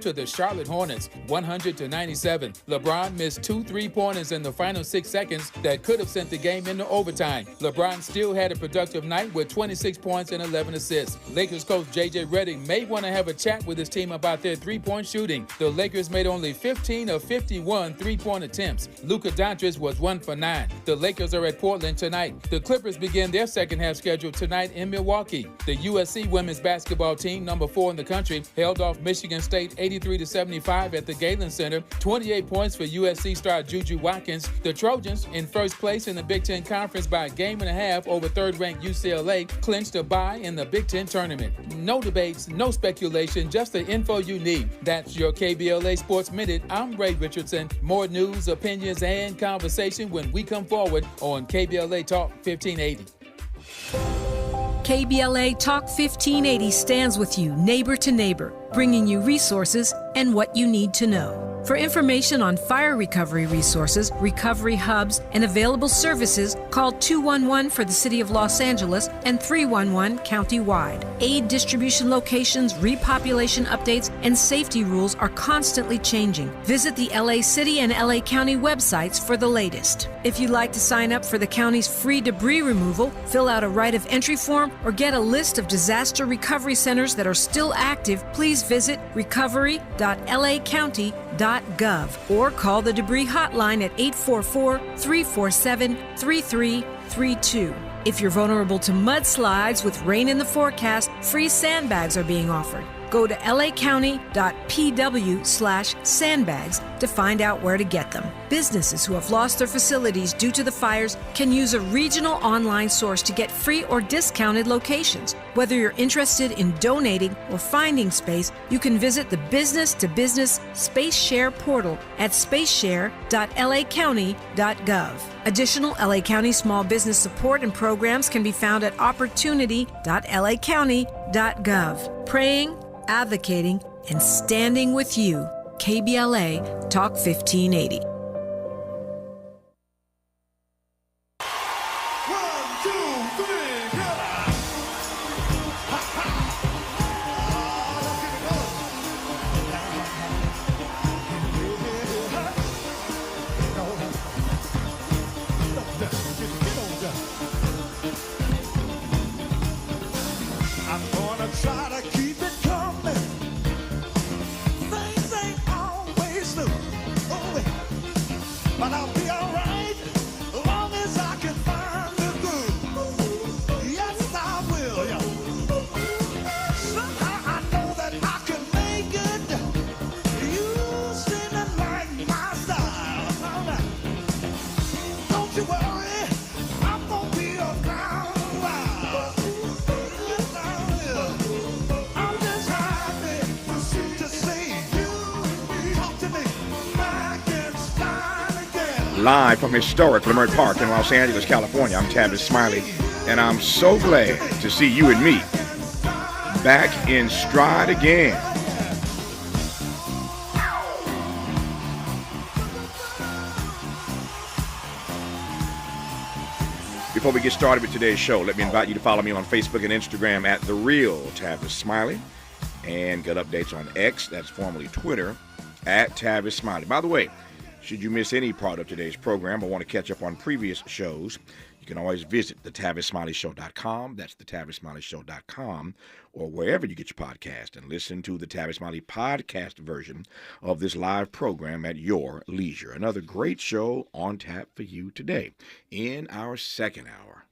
to the Charlotte Hornets, 100-97. LeBron missed 2 3-pointers in the final 6 seconds that could have sent the game into overtime. LeBron still had a productive night with 26 points and 11 assists. Lakers coach J.J. Redick may want to have a chat with his team about their three-point shooting. The Lakers made only 15 of 51 three-point attempts. Luka Doncic was 1 for 9. The Lakers are at Portland tonight. The Clippers begin their second-half schedule tonight in Milwaukee. The USC women's basketball team, number 4 in the country, held off Michigan State 83-75 at the Galen Center. 28 points for USC star Juju Watkins. The Trojans, in first place in the Big Ten Conference by a game and a half over third-ranked UCLA, clinched a bye in the Big Ten tournament. No debates, no speculation, just the info you need. That's your KBLA Sports Minute. I'm Ray Richardson. More news, opinions, and conversation when we come forward on KBLA Talk 1580. KBLA Talk 1580 stands with you neighbor to neighbor, bringing you resources and what you need to know. For information on fire recovery resources, recovery hubs, and available services, call 211 for the City of Los Angeles and 311 countywide. Aid distribution locations, repopulation updates, and safety rules are constantly changing. Visit the LA City and LA County websites for the latest. If you'd like to sign up for the county's free debris removal, fill out a right of entry form, or get a list of disaster recovery centers that are still active, please visit recovery.lacounty.gov or call the debris hotline at 844-347-3332. If you're vulnerable to mudslides with rain in the forecast, free sandbags are being offered. Go to lacounty.pw/sandbags to find out where to get them. Businesses who have lost their facilities due to the fires can use a regional online source to get free or discounted locations. Whether you're interested in donating or finding space, you can visit the business-to-business Space Share portal at spaceshare.lacounty.gov. Additional LA County small business support and programs can be found at opportunity.lacounty.gov. Praying, advocating, and standing with you. KBLA Talk 1580. Live from historic Leonard Park in Los Angeles, California, I'm Tavis Smiley, and I'm so glad to see you and me back in stride again. Before we get started with today's show, let me invite you to follow me on Facebook and Instagram at The Real Tavis Smiley, and get updates on X, that's formerly Twitter, at Tavis Smiley. By the way, should you miss any part of today's program or want to catch up on previous shows, you can always visit thetavismiley.show.com. That's thetavismiley.show.com, or wherever you get your podcast, and listen to the Tavis Smiley podcast version of this live program at your leisure. Another great show on tap for you today in our second hour.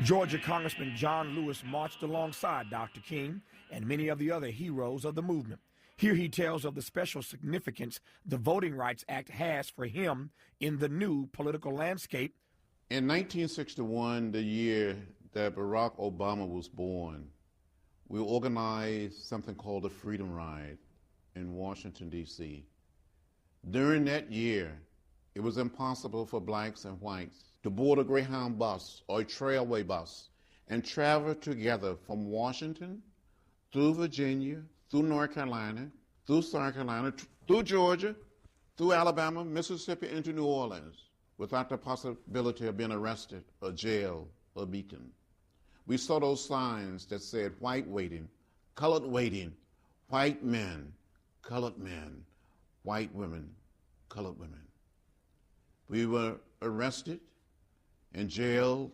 Georgia Congressman John Lewis marched alongside Dr. King and many of the other heroes of the movement. Here he tells of the special significance the Voting Rights Act has for him in the new political landscape. In 1961, the year that Barack Obama was born, we organized something called the Freedom Ride in Washington, D.C. During that year, it was impossible for blacks and whites to board a Greyhound bus or a Trailway bus and travel together from Washington through Virginia, through North Carolina, through South Carolina, through Georgia, through Alabama, Mississippi, into New Orleans without the possibility of being arrested or jailed or beaten. we saw those signs that said white waiting, colored waiting, white men, colored men, white women, colored women. We were arrested and jailed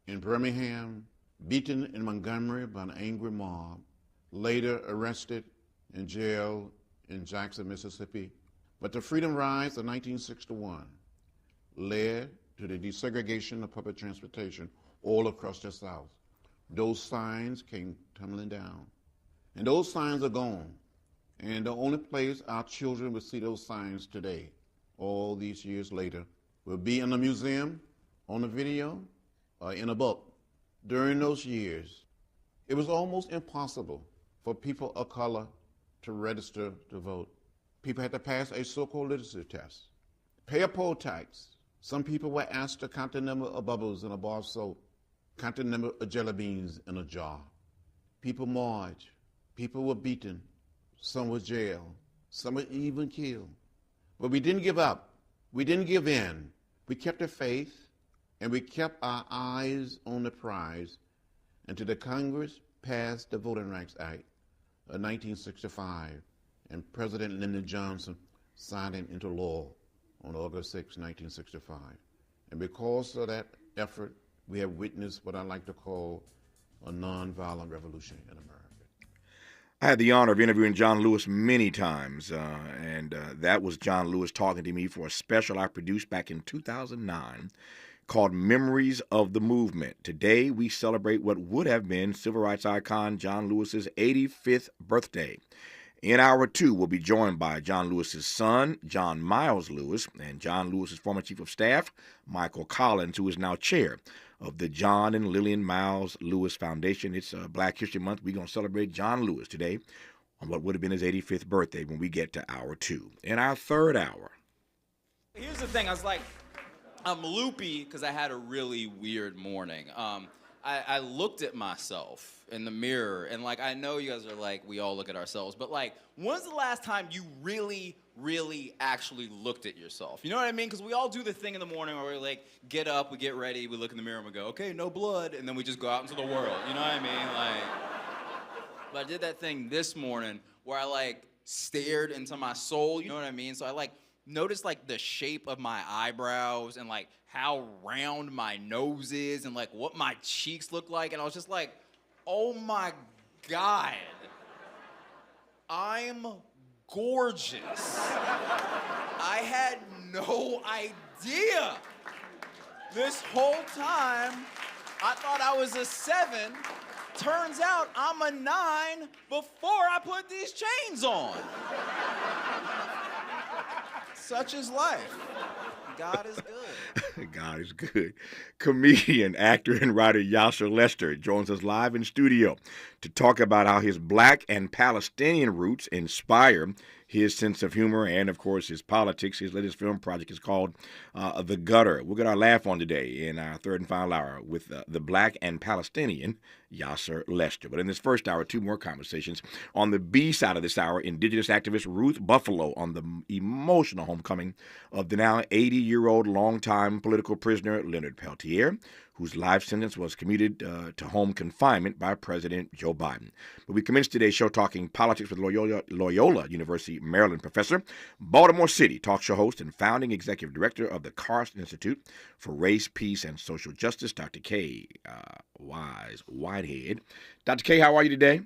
in Birmingham, beaten in Montgomery by an angry mob, later arrested and jailed in Jackson, Mississippi. But the Freedom Rides of 1961 led to the desegregation of public transportation all across the South. Those signs came tumbling down. And those signs are gone. And the only place our children will see those signs today, all these years later, will be in a museum, on a video, or in a book. During those years, it was almost impossible for people of color to register to vote. People had to pass a so-called literacy test, pay a poll tax. Some people were asked to count the number of bubbles in a bar of soap, count the number of jelly beans in a jar. People marched. People were beaten. Some were jailed. Some were even killed. But we didn't give up. We didn't give in. We kept the faith, and we kept our eyes on the prize until the Congress passed the Voting Rights Act of 1965, and President Lyndon Johnson signed it into law on August 6, 1965. And because of that effort, we have witnessed what I like to call a nonviolent revolution in America. I had the honor of interviewing John Lewis many times, and that was John Lewis talking to me for a special I produced back in 2009 called Memories of the Movement. Today, we celebrate what would have been civil rights icon John Lewis's 85th birthday. In hour two, we'll be joined by John Lewis's son, John Miles Lewis, and John Lewis's former chief of staff, Michael Collins, who is now chair of the John and Lillian Miles Lewis Foundation. It's Black History Month. We're going to celebrate John Lewis today on what would have been his 85th birthday when we get to hour two. In our third hour. Here's the thing. I was like, I'm loopy because I had a really weird morning. I looked at myself in the mirror, and like, I know you guys are like, we all look at ourselves, but like, when's the last time you really actually looked at yourself? You know what I mean? Because we all do the thing in the morning where we like, get up, we get ready, we look in the mirror and we go, okay, no blood, and then we just go out into the world. You know what I mean? Like, but I did that thing this morning where I like stared into my soul. You know what I mean? So I like noticed like the shape of my eyebrows and like how round my nose is and like what my cheeks look like, and I was just like, oh my God, I'm gorgeous. I had no idea. This whole time, I thought I was a 7. Turns out I'm a 9 before I put these chains on. Such is life. God is good. God is good. Comedian, actor, and writer Yasser Lester joins us live in studio to talk about how his Black and Palestinian roots inspire his sense of humor and, of course, his politics. His latest film project is called The Gutter. We'll get our laugh on today in our third and final hour with the Black and Palestinian Yasser Lester. But in this first hour, two more conversations. On the B side of this hour, Indigenous activist Ruth Buffalo on the emotional homecoming of the now 80-year-old longtime political prisoner Leonard Peltier, whose life sentence was commuted to home confinement by President Joe Biden. But we commence today's show talking politics with Loyola University, Maryland professor, Baltimore City talk show host, and founding executive director of the Carson Institute for Race, Peace, and Social Justice, Dr. Kay Wise Whitehead. Dr. Kay, how are you today?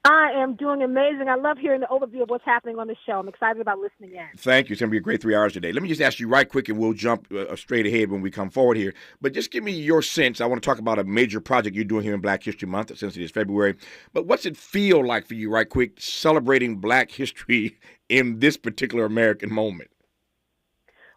I am doing amazing. I love hearing the overview of what's happening on the show. I'm excited about listening in. Thank you. It's going to be a great 3 hours today. Let me just ask you right quick, and we'll jump straight ahead when we come forward here. But just give me your sense. I want to talk about a major project you're doing here in Black History Month, since it is February. But what's it feel like for you right quick, celebrating Black history in this particular American moment?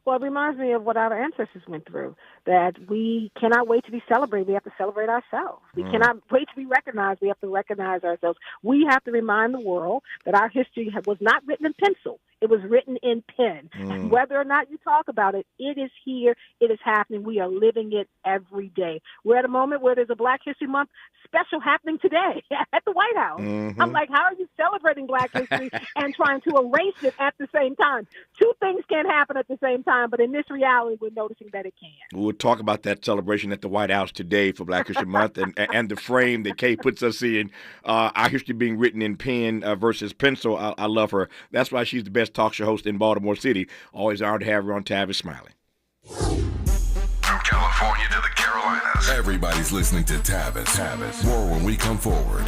Well, it reminds me of what our ancestors went through, that we cannot wait to be celebrated. We have to celebrate ourselves. We cannot wait to be recognized. We have to recognize ourselves. We have to remind the world that our history was not written in pencil. It was written in pen. And whether or not you talk about it, it is here. It is happening. We are living it every day. We're at a moment where there's a Black History Month special happening today at the White House. I'm like, how are you celebrating Black history and trying to erase it at the same time? Two things can't happen at the same time, but in this reality, we're noticing that it can. We'll talk about that celebration at the White House today for Black History Month and the frame that Kay puts us in. Our history being written in pen versus pencil. I love her. That's why she's the best talk show host in Baltimore City. Always honored to have her on Tavis Smiley. From California to the Carolinas, everybody's listening to Tavis. More when we come forward.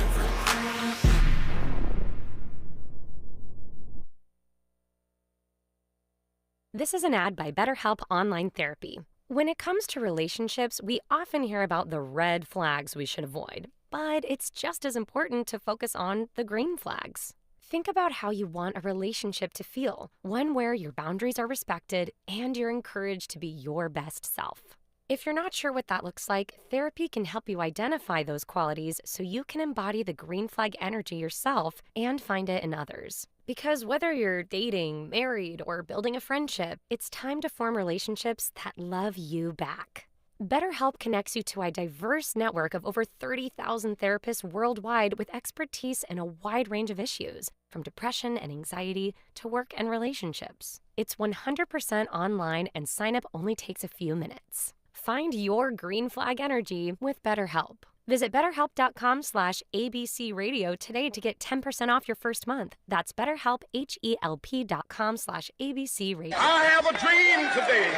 This is an ad by BetterHelp Online Therapy. When it comes to relationships, we often hear about the red flags we should avoid, but it's just as important to focus on the green flags. Think about how you want a relationship to feel, one where your boundaries are respected and you're encouraged to be your best self. If you're not sure what that looks like, therapy can help you identify those qualities so you can embody the green flag energy yourself and find it in others. Because whether you're dating, married, or building a friendship, it's time to form relationships that love you back. BetterHelp connects you to a diverse network of over 30,000 therapists worldwide with expertise in a wide range of issues, from depression and anxiety to work and relationships. It's 100% online and sign-up only takes a few minutes. Find your green flag energy with BetterHelp. Visit BetterHelp.com/ABC Radio today to get 10% off your first month. That's BetterHelp, HELP.com/ABC Radio. I have a dream today.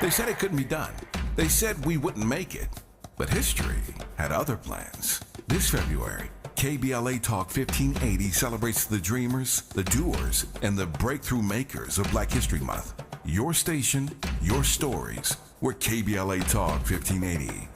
They said it couldn't be done. They said we wouldn't make it. But history had other plans. This February, KBLA Talk 1580 celebrates the dreamers, the doers, and the breakthrough makers of Black History Month. Your station, your stories. We're KBLA Talk 1580.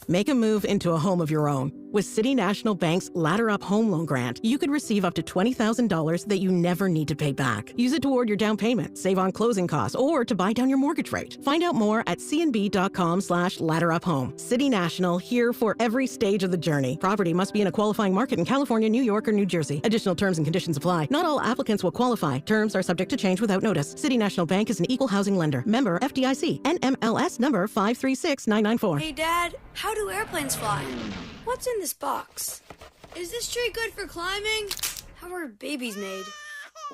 Make a move into a home of your own. With City National Bank's Ladder Up Home Loan Grant, you could receive up to $20,000 that you never need to pay back. Use it toward your down payment, save on closing costs, or to buy down your mortgage rate. Find out more at cnb.com/ladderuphome. City National, here for every stage of the journey. Property must be in a qualifying market in California, New York, or New Jersey. Additional terms and conditions apply. Not all applicants will qualify. Terms are subject to change without notice. City National Bank is an equal housing lender. Member FDIC. NMLS number 536994. Hey, Dad, how do airplanes fly? What's in this box? Is this tree good for climbing? How are babies made?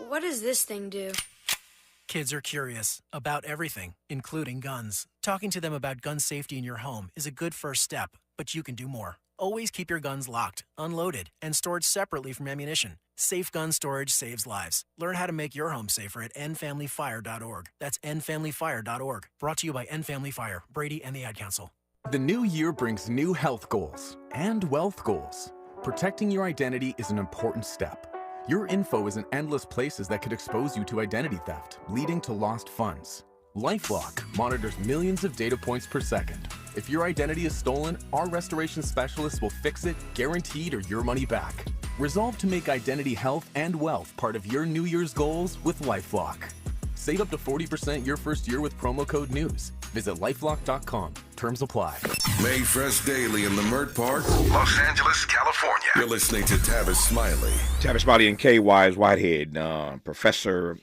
What does this thing do? Kids are curious about everything, including guns. Talking to them about gun safety in your home is a good first step, but you can do more. Always keep your guns locked, unloaded, and stored separately from ammunition. Safe gun storage saves lives. Learn how to make your home safer at endfamilyfire.org. That's endfamilyfire.org. Brought to you by End Family Fire, Brady, and the Ad Council. The new year brings new health goals and wealth goals. Protecting your identity is an important step. Your info is in endless places that could expose you to identity theft, leading to lost funds. LifeLock monitors millions of data points per second. If your identity is stolen, our restoration specialists will fix it, guaranteed, or your money back. Resolve to make identity health and wealth part of your New Year's goals with LifeLock. Save up to 40% your first year with promo code NEWS. Visit lifelock.com. Terms apply. Made fresh daily in the Mert Park, Los Angeles, California. You're listening to Tavis Smiley. Tavis Smiley and K. Wise Whitehead, professor,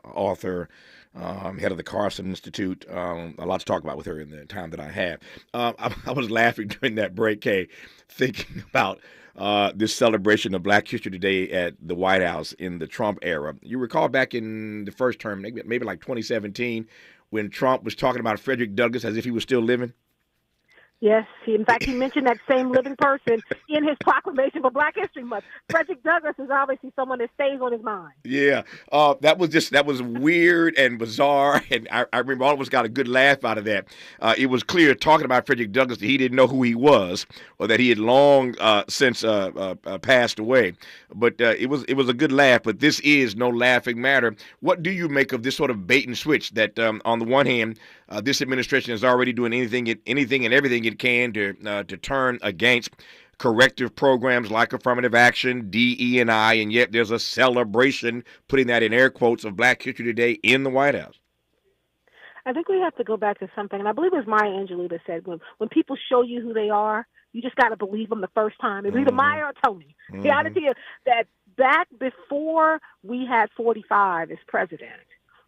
author, head of the Carson Institute. A lot to talk about with her in the time that I have. I was laughing during that break, Kay, thinking about this celebration of Black History Today at the White House in the Trump era. You recall back in the first term, maybe like 2017, when Trump was talking about Frederick Douglass as if he was still living? Yes, in fact, he mentioned that same living person in his proclamation for Black History Month. Frederick Douglass is obviously someone that stays on his mind. Yeah, that was weird and bizarre, and I remember all of us got a good laugh out of that. It was clear talking about Frederick Douglass that he didn't know who he was, or that he had long since passed away. But it was a good laugh. But this is no laughing matter. What do you make of this sort of bait and switch that, on the one hand, this administration is already doing anything and everything it can to turn against corrective programs like affirmative action, DE&I, and yet there's a celebration, putting that in air quotes, of Black History Today in the White House? I think we have to go back to something, and I believe it was Maya Angelou that said, when people show you who they are, you just got to believe them the first time. It's either Maya or Tony. The idea that back before we had 45 as president,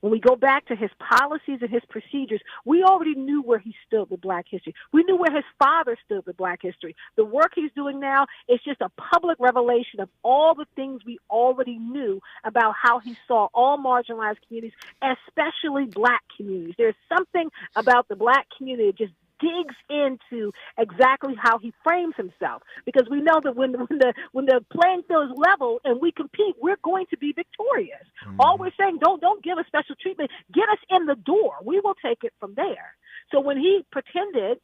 when we go back to his policies and his procedures, we already knew where he stood with Black history. We knew where his father stood with Black history. The work he's doing now is just a public revelation of all the things we already knew about how he saw all marginalized communities, especially Black communities. There's something about the Black community that just digs into exactly how he frames himself, because we know that when the playing field is level and we compete, we're going to be victorious. All we're saying, don't give us special treatment. Get us in the door. We will take it from there. So when he pretended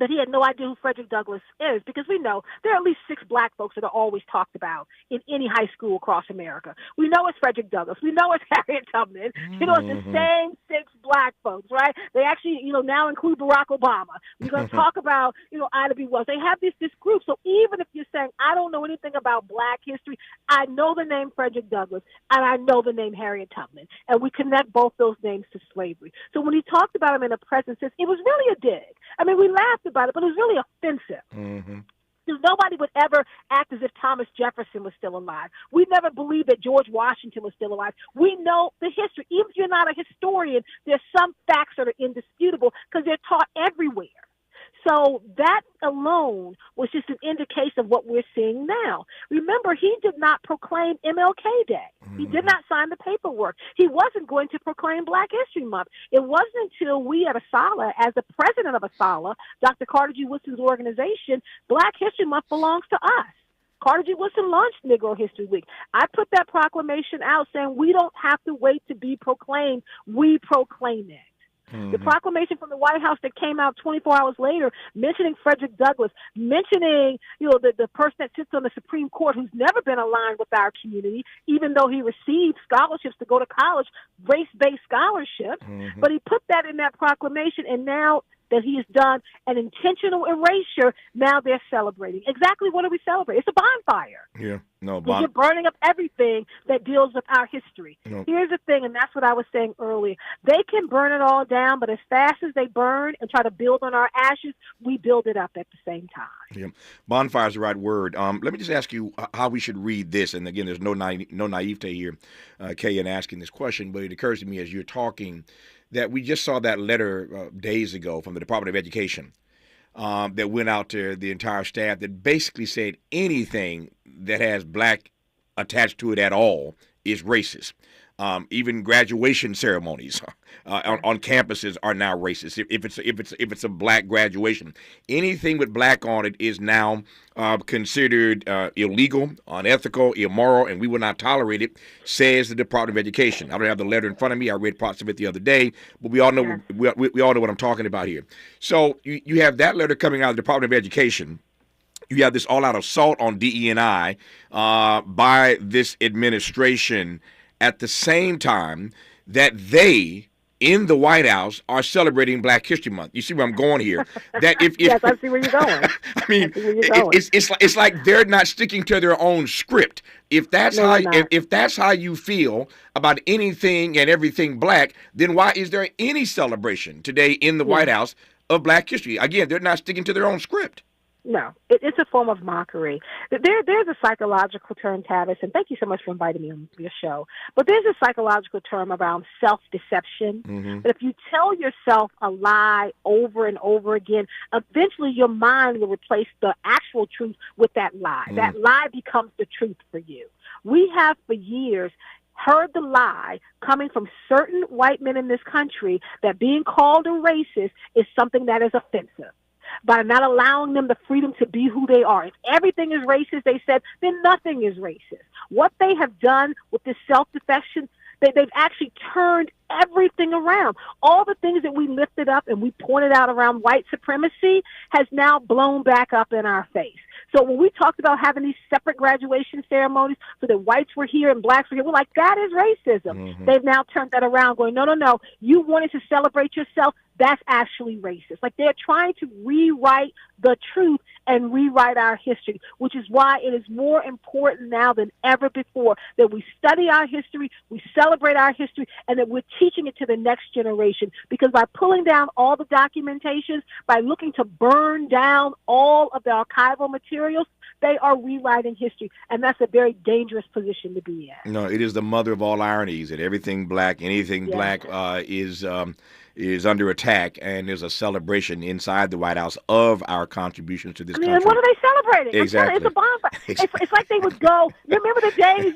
that he had no idea who Frederick Douglass is, because we know there are at least 6 Black folks that are always talked about in any high school across America. We know it's Frederick Douglass. We know it's Harriet Tubman. You know, it's the same 6 Black folks, right? They actually, now include Barack Obama. We're going to talk about, Ida B. Wells. They have this group. So even if you're saying, I don't know anything about Black history, I know the name Frederick Douglass, and I know the name Harriet Tubman. And we connect both those names to slavery. So when he talked about him in a present sense, it was really a dig. I mean, we laughed about it, but it was really offensive. Because nobody would ever act as if Thomas Jefferson was still alive. We never believed that George Washington was still alive. We know the history. Even if you're not a historian, there's some facts that are indisputable because they're taught everywhere. So that alone was just an indication of what we're seeing now. Remember, he did not proclaim MLK Day. He did not sign the paperwork. He wasn't going to proclaim Black History Month. It wasn't until we at ASALH, as the president of ASALH, Dr. Carter G. Woodson's organization, Black History Month belongs to us. Carter G. Woodson launched Negro History Week. I put that proclamation out saying we don't have to wait to be proclaimed. We proclaim it. The proclamation from the White House that came out 24 hours later, mentioning Frederick Douglass, mentioning, the person that sits on the Supreme Court who's never been aligned with our community, even though he received scholarships to go to college, race-based scholarships. But he put that in that proclamation, and now that he has done an intentional erasure, now they're celebrating. Exactly what are we celebrating? It's a bonfire. Yeah. No, You're burning up everything that deals with our history. No. Here's the thing, and that's what I was saying earlier. They can burn it all down, but as fast as they burn and try to build on our ashes, we build it up at the same time. Yeah. Bonfire is the right word. Let me just ask you how we should read this. And again, there's no naivete here, Kay, in asking this question, but it occurs to me as you're talking that we just saw that letter days ago from the Department of Education that went out to the entire staff that basically said anything that has Black attached to it at all is racist. Even graduation ceremonies on campuses are now racist. If it's a Black graduation, anything with Black on it is now considered illegal, unethical, immoral, and we will not tolerate it, says the Department of Education. I don't have the letter in front of me. I read parts of it the other day, but we all know we all know what I'm talking about here. So you have that letter coming out of the Department of Education. You have this all-out assault on DE&I by this administration at the same time that they, in the White House, are celebrating Black History Month. You see where I'm going here? That if yes, I see where you're going. I mean, it's like they're not sticking to their own script. If that's if that's how you feel about anything and everything Black, then why is there any celebration today in the White House of Black history? Again, they're not sticking to their own script. No, it's a form of mockery. There's a psychological term, Tavis, and thank you so much for inviting me on your show. But there's a psychological term around self-deception. That if you tell yourself a lie over and over again, eventually your mind will replace the actual truth with that lie. That lie becomes the truth for you. We have for years heard the lie coming from certain white men in this country that being called a racist is something that is offensive, by not allowing them the freedom to be who they are. If everything is racist, they said, then nothing is racist. What they have done with this self-defection, they've actually turned everything around. All the things that we lifted up and we pointed out around white supremacy has now blown back up in our face. So when we talked about having these separate graduation ceremonies so that whites were here and Blacks were here, we're like, that is racism. They've now turned that around going, no, you wanted to celebrate yourself. That's actually racist. Like they're trying to rewrite the truth and rewrite our history, which is why it is more important now than ever before that we study our history, we celebrate our history, and that we're teaching it to the next generation. Because by pulling down all the documentations, by looking to burn down all of the archival materials, they are rewriting history, and that's a very dangerous position to be in. No, it is the mother of all ironies that everything black, anything black is under attack, and there's a celebration inside the White House of our contributions to this country. And what are they celebrating? Exactly. It's a bonfire. It's like they would go, remember the days,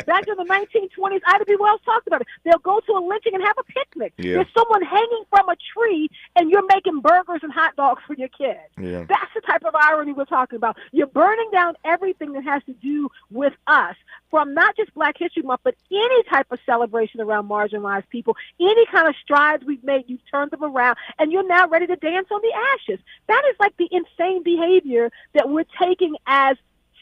back in the 1920s, Ida B. Wells talked about it. They'll go to a lynching and have a picnic. Yeah. There's someone hanging from a tree, and you're making burgers and hot dogs for your kids. Yeah. That's the type of irony we're talking about. You're burning down everything that has to do with us, from not just Black History Month, but any type of celebration around marginalized people, any kind of strides we've made, you've turned them around, and you're now ready to dance on the ashes. That is like the insane behavior that we're taking as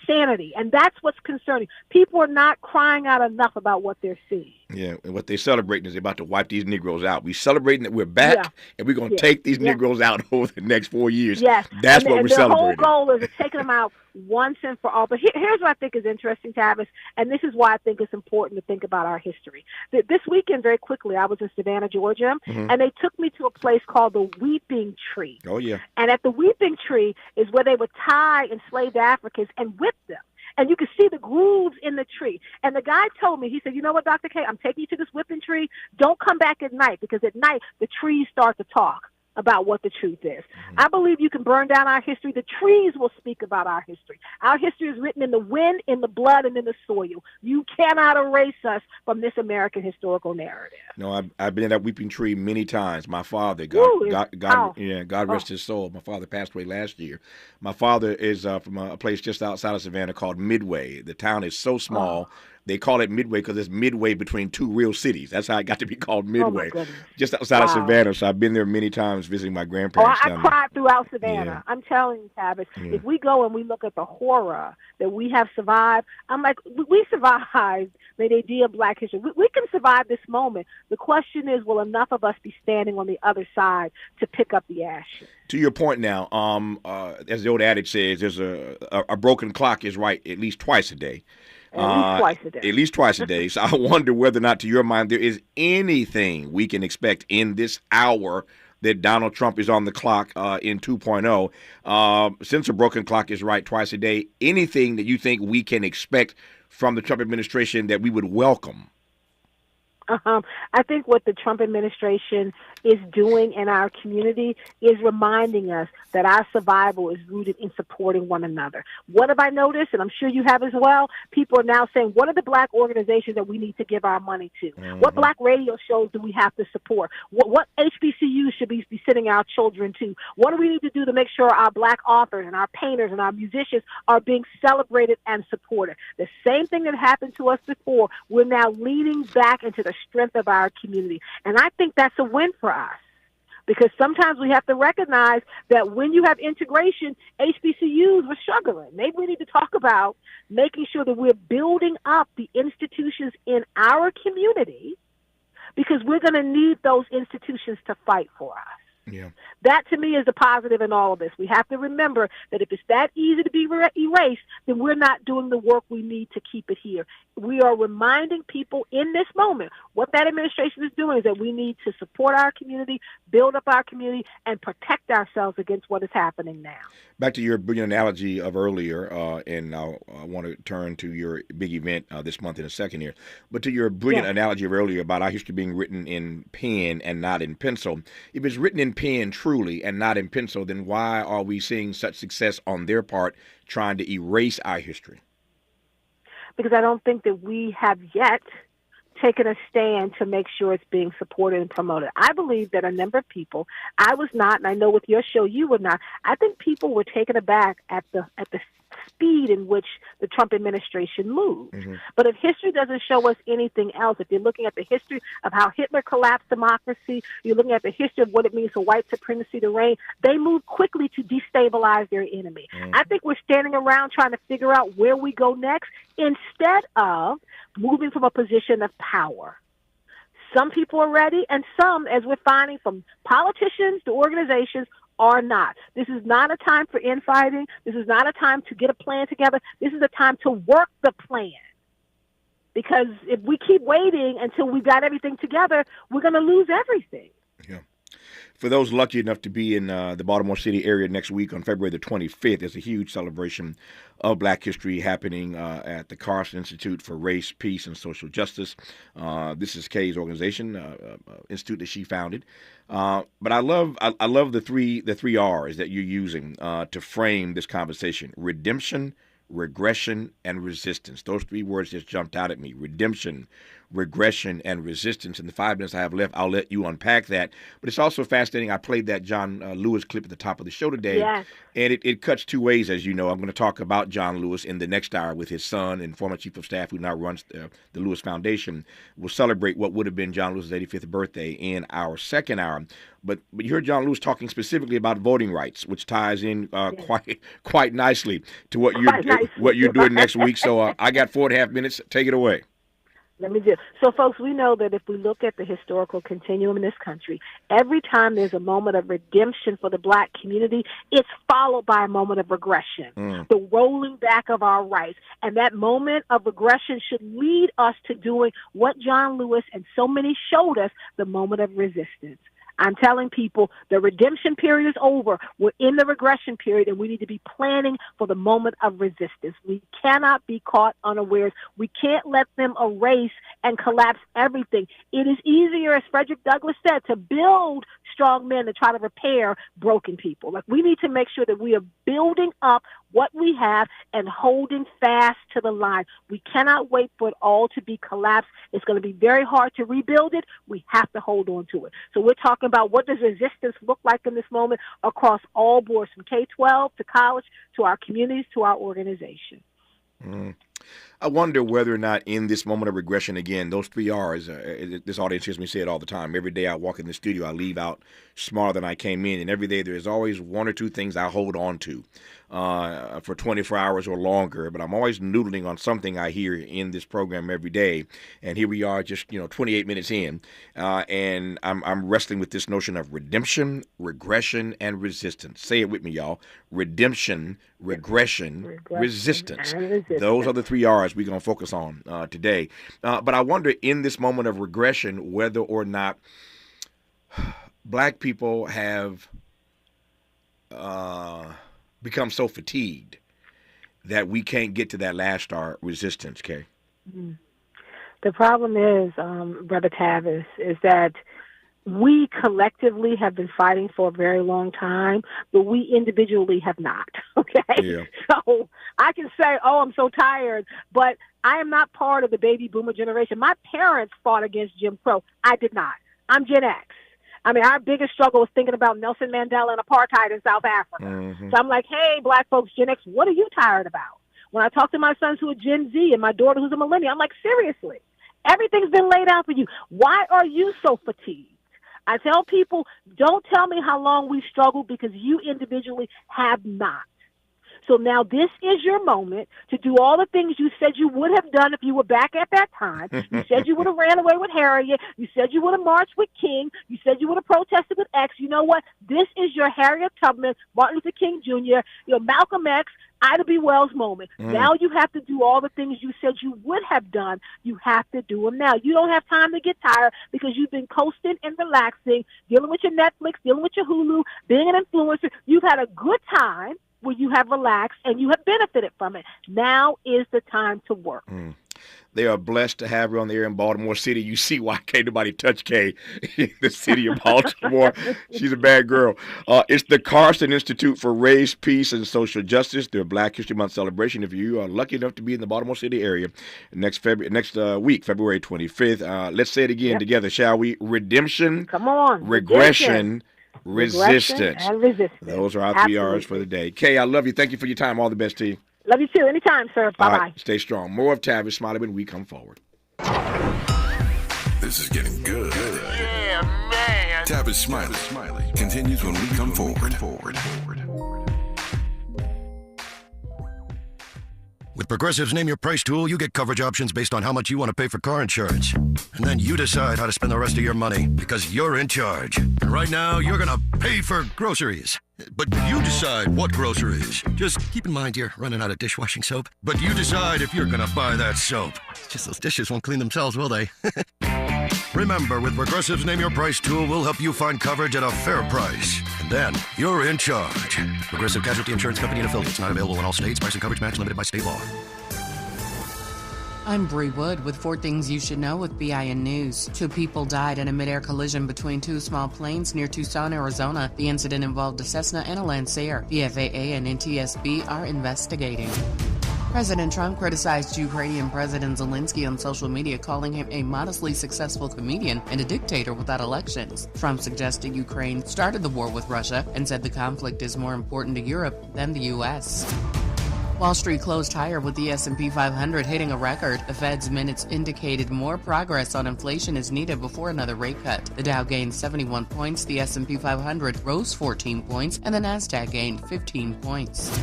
sanity, and that's what's concerning. People are not crying out enough about what they're seeing. Yeah, and what they're celebrating is they're about to wipe these Negroes out. We're celebrating that we're back, and we're going to take these Negroes out over the next 4 years. Yes. That's what we're celebrating. The whole goal is taking them out once and for all. But here's what I think is interesting, Tavis, and this is why I think it's important to think about our history. This weekend, very quickly, I was in Savannah, Georgia, and they took me to a place called the Weeping Tree. Oh, yeah. And at the Weeping Tree is where they would tie enslaved Africans and whip them. And you could see the grooves in the tree. And the guy told me, he said, you know what, Dr. K, I'm taking you to this whipping tree. Don't come back at night, because at night the trees start to talk about what the truth is. I believe you can burn down our history. The trees will speak about our history. Our history is written in the wind, in the blood, and in the soil. You cannot erase us from this American historical narrative. No, I've been in that weeping tree many times. My father, God rest his soul. My father passed away last year. My father is from a place just outside of Savannah called Midway. The town is so small. They call it Midway because it's midway between two real cities. That's how it got to be called Midway, just outside of Savannah. So I've been there many times visiting my grandparents. I cried throughout Savannah. Yeah. I'm telling you, Tavis, if we go and we look at the horror that we have survived, I'm like, we survived the idea of Black history. We can survive this moment. The question is, will enough of us be standing on the other side to pick up the ashes? To your point now, as the old adage says, there's a broken clock is right at least twice a day. At least twice a day. At least twice a day. So I wonder whether or not, to your mind, there is anything we can expect in this hour that Donald Trump is on the clock in 2.0. Since a broken clock is right twice a day, anything that you think we can expect from the Trump administration that we would welcome? I think what the Trump administration is doing in our community is reminding us that our survival is rooted in supporting one another. What have I noticed? And I'm sure you have as well. People are now saying, what are the Black organizations that we need to give our money to? What Black radio shows do we have to support? What HBCUs should we be sending our children to? What do we need to do to make sure our Black authors and our painters and our musicians are being celebrated and supported? The same thing that happened to us before, we're now leaning back into the strength of our community. And I think that's a win for us, because sometimes we have to recognize that when you have integration, HBCUs were struggling. Maybe we need to talk about making sure that we're building up the institutions in our community, because we're going to need those institutions to fight for us. Yeah. That, to me, is the positive in all of this. We have to remember that if it's that easy to be erased, then we're not doing the work we need to keep it here. We are reminding people in this moment what that administration is doing is that we need to support our community, build up our community, and protect ourselves against what is happening now. Back to your brilliant analogy of earlier, and I want to turn to your big event this month in a second here, but to your brilliant analogy of earlier about our history being written in pen and not in pencil. If it's written in pen truly and not in pencil, then why are we seeing such success on their part trying to erase our history? Because I don't think that we have yet taken a stand to make sure it's being supported and promoted. I believe that a number of people, I was not, and I know with your show you were not, I think people were taken aback at the speed in which the Trump administration moved. But if history doesn't show us anything else, if you're looking at the history of how Hitler collapsed democracy, you're looking at the history of what it means for white supremacy to reign, they moved quickly to destabilize their enemy. I think we're standing around trying to figure out where we go next instead of moving from a position of power. Some people are ready, and some, as we're finding from politicians to organizations, are not. This is not a time for infighting. This is not a time to get a plan together. This is a time to work the plan. Because if we keep waiting until we've got everything together, we're going to lose everything. Yeah. For those lucky enough to be in the Baltimore City area next week on February the 25th, there's a huge celebration of Black history happening at the Carson Institute for Race, Peace, and Social Justice. This is Kay's organization, institute that she founded. But I love the three R's that you're using to frame this conversation: redemption, regression, and resistance. Those three words just jumped out at me: redemption, regression, and resistance. In the 5 minutes I have left, I'll let you unpack that. But it's also fascinating. I played that John Lewis clip at the top of the show today, Yes. and it cuts two ways, as you know. I'm going to talk about John Lewis in the next hour with his son and former chief of staff who now runs the Lewis Foundation. We'll celebrate what would have been John Lewis's 85th birthday in our second hour. But you heard John Lewis talking specifically about voting rights, which ties in quite nicely to what you're doing next week. So I got 4.5 minutes. Take it away. Let me just, so folks, we know that if we look at the historical continuum in this country, every time there's a moment of redemption for the Black community, it's followed by a moment of regression, the rolling back of our rights. And that moment of regression should lead us to doing what John Lewis and so many showed us, the moment of resistance. I'm telling people the redemption period is over. We're in the regression period, and we need to be planning for the moment of resistance. We cannot be caught unawares. We can't let them erase and collapse everything. It is easier, as Frederick Douglass said, to build strong men than try to repair broken people. Like, we need to make sure that we are building up what we have and holding fast to the line. We cannot wait for it all to be collapsed. It's going to be very hard to rebuild it. We have to hold on to it. So we're talking about what does resistance look like in this moment across all boards, from K-12 to college to our communities to our organization. I wonder whether or not in this moment of regression, again, those three R's, this audience hears me say it all the time. Every day I walk in the studio, I leave out smarter than I came in. And every day there's always one or two things I hold on to for 24 hours or longer. But I'm always noodling on something I hear in this program every day. And here we are just, 28 minutes in. And I'm wrestling with this notion of redemption, regression, and resistance. Say it with me, y'all. Redemption, regression, resistance. Those are the three R's we're going to focus on today. But I wonder, in this moment of regression, whether or not Black people have become so fatigued that we can't get to that last R, resistance, Kay. The problem is, Brother Tavis, is that we collectively have been fighting for a very long time, but we individually have not, okay? Yeah. So I can say, oh, I'm so tired, but I am not part of the baby boomer generation. My parents fought against Jim Crow. I did not. I'm Gen X. I mean, our biggest struggle was thinking about Nelson Mandela and apartheid in South Africa. So I'm like, hey, Black folks, Gen X, what are you tired about? When I talk to my sons who are Gen Z and my daughter who's a millennial, I'm like, seriously, everything's been laid out for you. Why are you so fatigued? I tell people, don't tell me how long we struggled, because you individually have not. So now this is your moment to do all the things you said you would have done if you were back at that time. You said you would have ran away with Harriet. You said you would have marched with King. You said you would have protested with X. You know what? This is your Harriet Tubman, Martin Luther King Jr., your Malcolm X, Ida B. Wells moment. Now you have to do all the things you said you would have done. You have to do them now. You don't have time to get tired, because you've been coasting and relaxing, dealing with your Netflix, dealing with your Hulu, being an influencer. You've had a good time where you have relaxed and you have benefited from it. Now is the time to work. They are blessed to have her on the air in Baltimore City. You see why can't nobody touch Kay in the city of Baltimore. She's a bad girl. It's the Carson Institute for Race, Peace, and Social Justice, their Black History Month celebration. If you are lucky enough to be in the Baltimore City area next week, February 25th, let's say it again together, shall we? Redemption, come on, regression, resistance. And resistance. Those are our three R's for the day. Kay, I love you. Thank you for your time. All the best to you. Love you too. Anytime, sir. Bye-bye. All right, stay strong. More of Tavis Smiley when we come forward. This is getting good. Yeah, man. Tavis Smiley continues when we come forward. With Progressive's Name Your Price tool, you get coverage options based on how much you want to pay for car insurance. And then you decide how to spend the rest of your money, because you're in charge. And right now, you're going to pay for groceries. But you decide what groceries. Just keep in mind you're running out of dishwashing soap. But you decide if you're going to buy that soap. Just those dishes won't clean themselves, will they? Remember, with Progressive's Name Your Price tool, we'll help you find coverage at a fair price. And then you're in charge. Progressive Casualty Insurance Company and affiliates, not available in all states. Price and coverage match limited by state law. I'm Bree Wood with 4 things you should know with BIN News. 2 people died in a mid-air collision between 2 small planes near Tucson, Arizona. The incident involved a Cessna and a Lancer. The FAA and NTSB are investigating. President Trump criticized Ukrainian President Zelensky on social media, calling him a modestly successful comedian and a dictator without elections. Trump suggested Ukraine started the war with Russia and said the conflict is more important to Europe than the U.S. Wall Street closed higher with the S&P 500 hitting a record. The Fed's minutes indicated more progress on inflation is needed before another rate cut. The Dow gained 71 points, the S&P 500 rose 14 points, and the Nasdaq gained 15 points.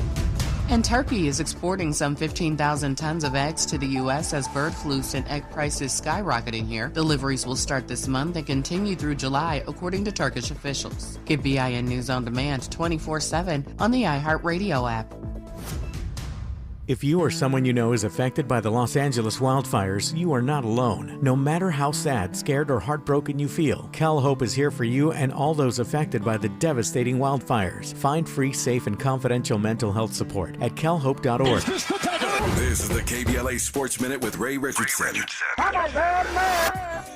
And Turkey is exporting some 15,000 tons of eggs to the U.S. as bird flu sent egg prices skyrocketing here. Deliveries will start this month and continue through July, according to Turkish officials. Get BIN News on demand 24/7 on the iHeartRadio app. If you or someone you know is affected by the Los Angeles wildfires, you are not alone. No matter how sad, scared, or heartbroken you feel, Cal Hope is here for you and all those affected by the devastating wildfires. Find free, safe, and confidential mental health support at calhope.org. This is the KBLA Sports Minute with Ray Richardson.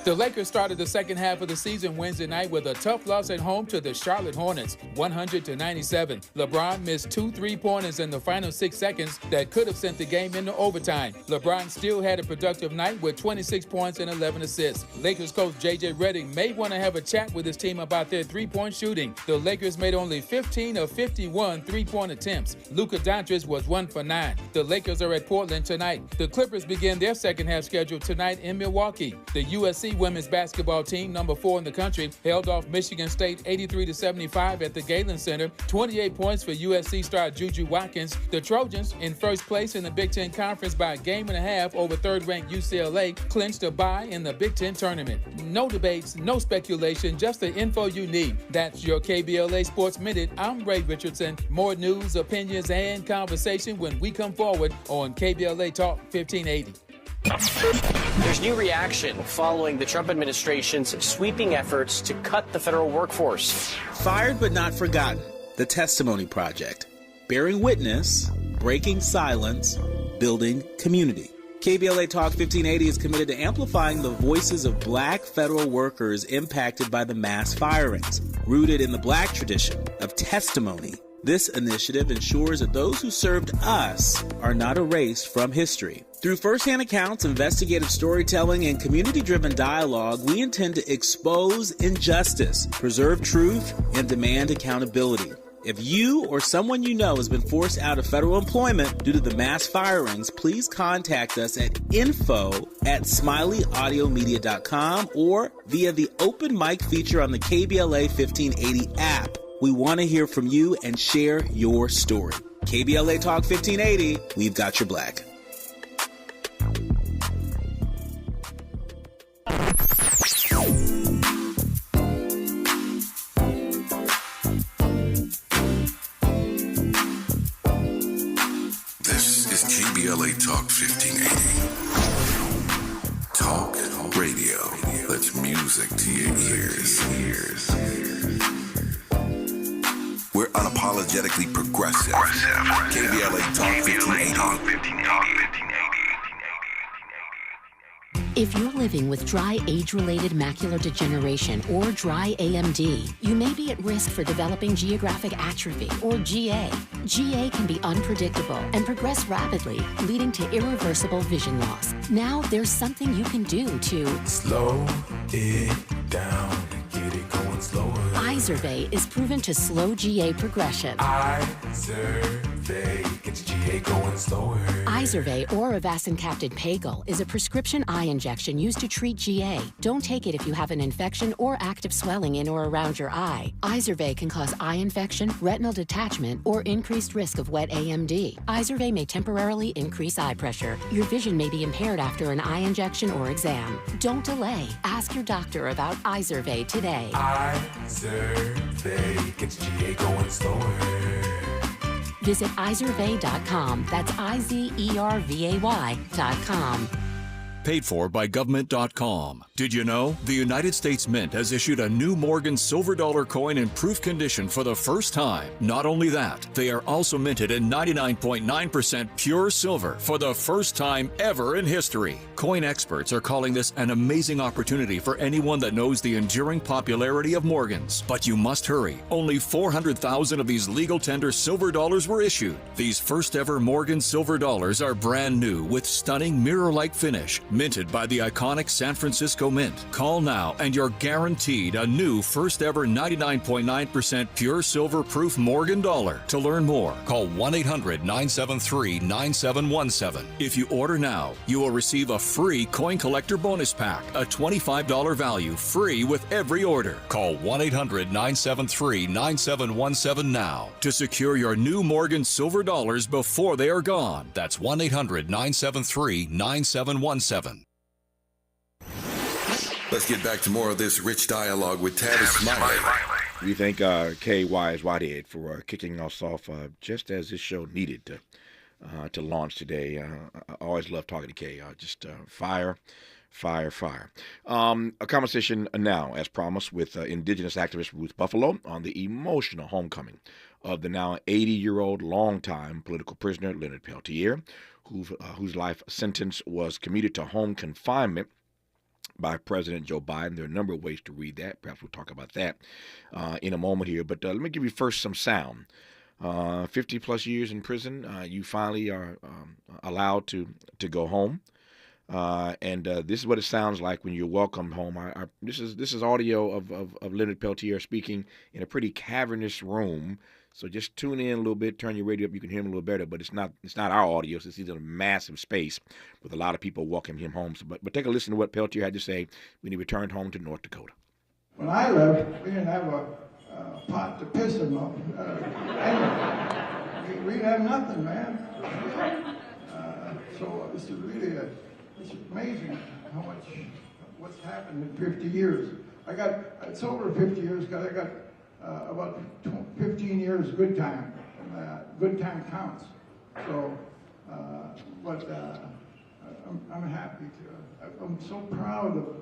The Lakers started the second half of the season Wednesday night with a tough loss at home to the Charlotte Hornets, 100-97. LeBron missed 2 3-pointers in the final 6 seconds that could have sent the game into overtime. LeBron still had a productive night with 26 points and 11 assists. Lakers coach J.J. Redick may want to have a chat with his team about their three-point shooting. The Lakers made only 15 of 51 three-point attempts. Luka Doncic was 1 for 9. The Lakers are at Portland tonight. The Clippers begin their second half schedule tonight in Milwaukee. The USC women's basketball team, number 4 in the country, held off Michigan State 83-75 at the Galen Center. 28 points for USC star Juju Watkins. The Trojans, in first place in the Big Ten Conference by a game and a half over third-ranked UCLA, clinched a bye in the Big Ten tournament. No debates, no speculation, just the info you need. That's your KBLA Sports Minute. I'm Ray Richardson. More news, opinions, and conversation when we come forward on KBLA Talk 1580. There's new reaction following the Trump administration's sweeping efforts to cut the federal workforce. Fired but not forgotten. The Testimony Project. Bearing witness, breaking silence, building community. KBLA Talk 1580 is committed to amplifying the voices of black federal workers impacted by the mass firings. Rooted in the black tradition of testimony, this initiative ensures that those who served us are not erased from history. Through firsthand accounts, investigative storytelling, and community-driven dialogue, we intend to expose injustice, preserve truth, and demand accountability. If you or someone you know has been forced out of federal employment due to the mass firings, please contact us at info@smileyaudiomedia.com or via the open mic feature on the KBLA 1580 app. We want to hear from you and share your story. KBLA Talk 1580, we've got your black. This is KBLA Talk 1580. Talk radio. That's music to your ears. We're unapologetically progressive. KBLA Talk 1580. If you're living with dry age-related macular degeneration or dry AMD, you may be at risk for developing geographic atrophy or GA. GA can be unpredictable and progress rapidly, leading to irreversible vision loss. Now there's something you can do to slow it down, get it going slower. Izervay is proven to slow GA progression. Izervay gets GA going slower. Izervay or avacincaptad pagel is a prescription eye injection used to treat GA. Don't take it if you have an infection or active swelling in or around your eye. Izervay can cause eye infection, retinal detachment, or increased risk of wet AMD. Izervay may temporarily increase eye pressure. Your vision may be impaired after an eye injection or exam. Don't delay. Ask your doctor about Izervay today. Izervay gets GA going slower. Visit Izervay.com. That's IZERVAY.com. Paid for by government.com. Did you know the United States Mint has issued a new Morgan silver dollar coin in proof condition for the first time? Not only that, they are also minted in 99.9% pure silver for the first time ever in history. Coin experts are calling this an amazing opportunity for anyone that knows the enduring popularity of Morgans. But you must hurry. Only 400,000 of these legal tender silver dollars were issued. These first ever Morgan silver dollars are brand new with stunning mirror-like finish, minted by the iconic San Francisco Mint. Call now and you're guaranteed a new first ever 99.9% pure silver proof Morgan dollar. To learn more, call 1-800-973-9717. If you order now, you will receive a free coin collector bonus pack, a $25 value, free with every order. Call 1-800-973-9717 now to secure your new Morgan silver dollars before they are gone. That's 1-800-973-9717. Let's get back to more of this rich dialogue with Tavis Smiley. We thank K. Wise Whitehead for kicking us off just as this show needed to launch today. I always love talking to K. Just fire. A conversation now, as promised, with Indigenous activist Ruth Buffalo on the emotional homecoming of the now 80-year-old longtime political prisoner Leonard Peltier, whose life sentence was commuted to home confinement by President Joe Biden. There are a number of ways to read that. Perhaps we'll talk about that in a moment here. But let me give you first some sound. 50-plus years in prison, you finally are allowed to go home. And this is what it sounds like when you're welcomed home. This is audio of Leonard Peltier speaking in a pretty cavernous room. So just tune in a little bit, turn your radio up, you can hear him a little better. But it's not our audio. He's in a massive space with a lot of people welcoming him home. So, but take a listen to what Peltier had to say when he returned home to North Dakota. When I left, we didn't have a pot to piss him up. We didn't have nothing, man. So this is really it's amazing how much what's happened in 50 years. It's over 50 years because I got about 15 years good time. Good time counts. So, I'm happy to. I'm so proud of